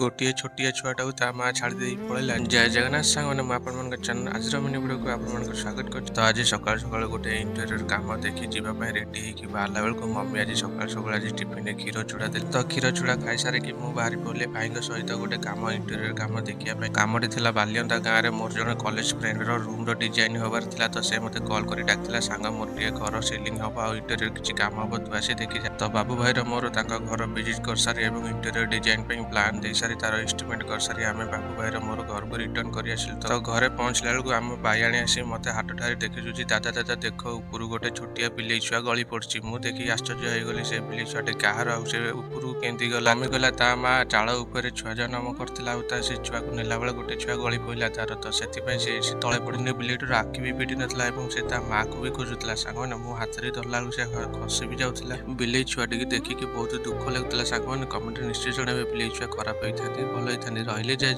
गोटे छोटिया छुआटा ता माँ छाड़ी दे पड़ेगा। जय जगन्नाथ सांग मैंने आप चैनल आज मिनी वीडियो को आप स्वागत कर। तो आज सकाल सकाल गोटे इंटेरियर काम देखी जावाई रेडी होगी बाहर बेलू मम्मी आज सकाल सकाल आज टिफिन क्षीर चूड़ा देली। तो क्षीर चूड़ा खाई सारिकी मुझे बाहरी पड़े भाई सहित गोटे कम इंटेरियर कम देखा कमटी था बालियंता गाँव में मोर जन कॉलेज फ्रेंड रूम डिजाइन हबार था। तो से मत कॉल कर डाक सांग मोर टे घर सिलिंग हम आ इंटेरियर किसी कम हम तू आसी देखी जा। तो बाबू भाई मोर घर विजिट कर सारी इंटेरियर डिजाइन प्लान दे सारी तार एस्टिमेट कर सारी आम बाबू भाई मोर घर को रिटर्न कर तो घरे पहुँचला बेलू आम बाईआणी आसी मत हाथ ठारे देखी दादा दादा देख ऊपर गोटे छोटिया बिले छुआ गली पड़ी। मुझे देखी आश्चर्य होगली से बिले छुआटे कहार ऊपर केमती गला मम्मी कहला ता माँ चाल उपर छुआ जन्म करता से छुआ को नेला बेले गोटे छुआ गली पड़ा तार। तो से तले पड़ी बिलेटर आखि भी पिटी नाला से माँ को भी खोजुला सांग मैंने मो हाथ में धरला से खसी भी जाऊला। बिले छुआटी देखिकी बहुत दुख लगुला सांग मैंने कमेंट निश्चय जन बिले छुआ खराब होता भल होता रही जय।